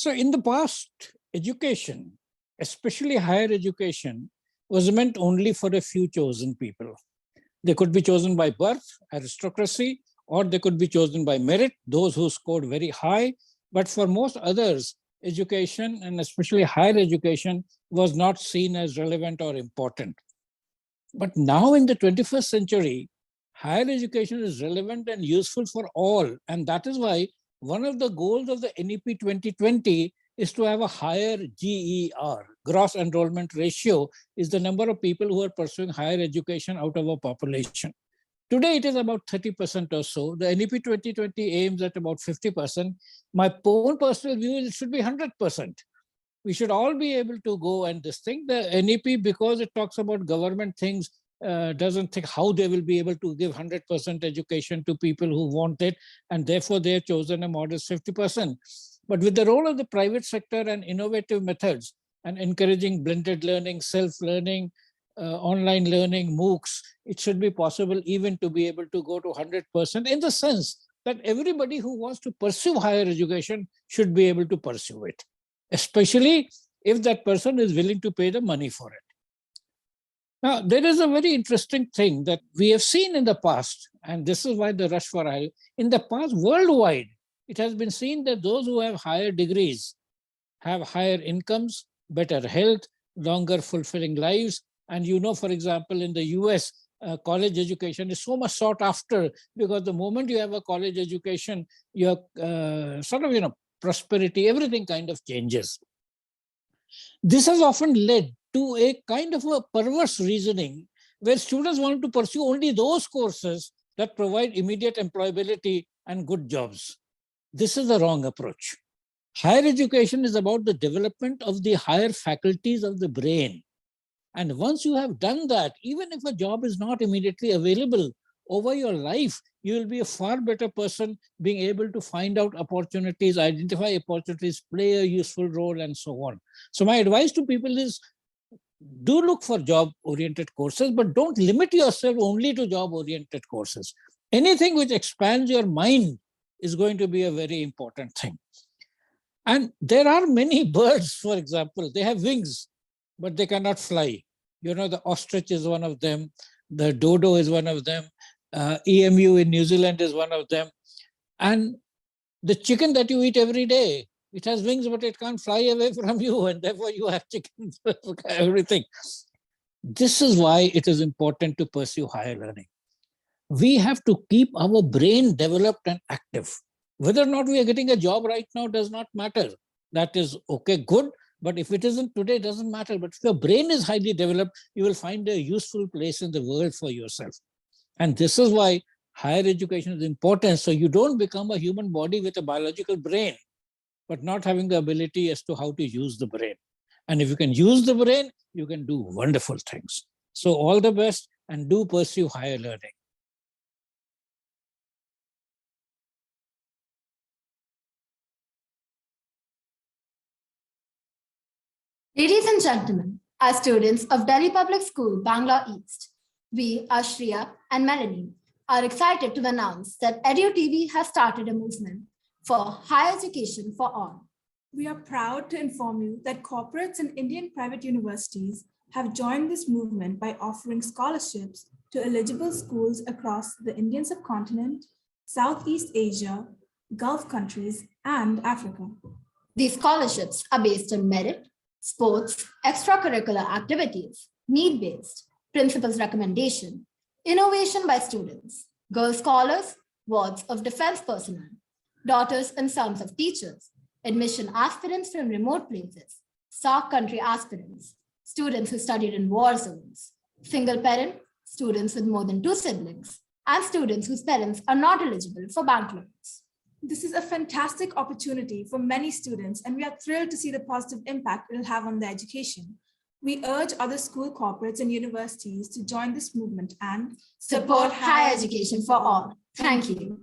So in the past, education, especially higher education, was meant only for a few chosen people. They could be chosen by birth, aristocracy, or they could be chosen by merit, those who scored very high. But for most others, education, and especially higher education, was not seen as relevant or important. But now in the 21st century, higher education is relevant and useful for all. And that is why one of the goals of the NEP 2020 is to have a higher GER, gross enrollment ratio, is the number of people who are pursuing higher education out of our population. Today, it is about 30% or so. The NEP 2020 aims at about 50%. My own personal view is it should be 100%. We should all be able to go and this thing. The NEP, because it talks about government things, doesn't think how they will be able to give 100% education to people who want it, and therefore they have chosen a modest 50%. But with the role of the private sector and innovative methods and encouraging blended learning, self-learning, online learning, MOOCs, it should be possible even to be able to go to 100% in the sense that everybody who wants to pursue higher education should be able to pursue it, especially if that person is willing to pay the money for it. Now, there is a very interesting thing that we have seen in the past, and this is why the rush for higher. In the past, worldwide, it has been seen that those who have higher degrees have higher incomes, better health, longer fulfilling lives. And you know, for example, in the US, college education is so much sought after because the moment you have a college education, your sort of, prosperity, everything kind of changes. This has often led to a kind of a perverse reasoning where students want to pursue only those courses that provide immediate employability and good jobs. This is the wrong approach. Higher education is about the development of the higher faculties of the brain. And once you have done that, even if a job is not immediately available, over your life, you will be a far better person being able to find out opportunities, identify opportunities, play a useful role, and so on. So my advice to people is, do look for job-oriented courses, but don't limit yourself only to job-oriented courses. Anything which expands your mind is going to be a very important thing. And there are many birds, for example, they have wings, but they cannot fly. The ostrich is one of them, the dodo is one of them, EMU in New Zealand is one of them. And the chicken that you eat every day, it has wings, but it can't fly away from you, and therefore you have chickens, everything. This is why it is important to pursue higher learning. We have to keep our brain developed and active. Whether or not we are getting a job right now does not matter. That is okay, good. But if it isn't today, it doesn't matter. But if your brain is highly developed, you will find a useful place in the world for yourself. And this is why higher education is important. So you don't become a human body with a biological brain, but not having the ability as to how to use the brain. And if you can use the brain, you can do wonderful things. So all the best, and do pursue higher learning. Ladies and gentlemen, as students of Delhi Public School, Bangla East, we, Ashriya and Melanie, are excited to announce that EDU TV has started a movement for higher education for all. We are proud to inform you that corporates and Indian private universities have joined this movement by offering scholarships to eligible schools across the Indian subcontinent, Southeast Asia, Gulf countries, and Africa. These scholarships are based on merit, sports, extracurricular activities, need-based, principal's recommendation, innovation by students, girl scholars, wards of defense personnel, daughters and sons of teachers, admission aspirants from remote places, SAARC country aspirants, students who studied in war zones, single parent, students with more than 2 siblings, and students whose parents are not eligible for bank loans. This is a fantastic opportunity for many students, and we are thrilled to see the positive impact it will have on their education. We urge other school corporates and universities to join this movement and support higher education for all. Thank you.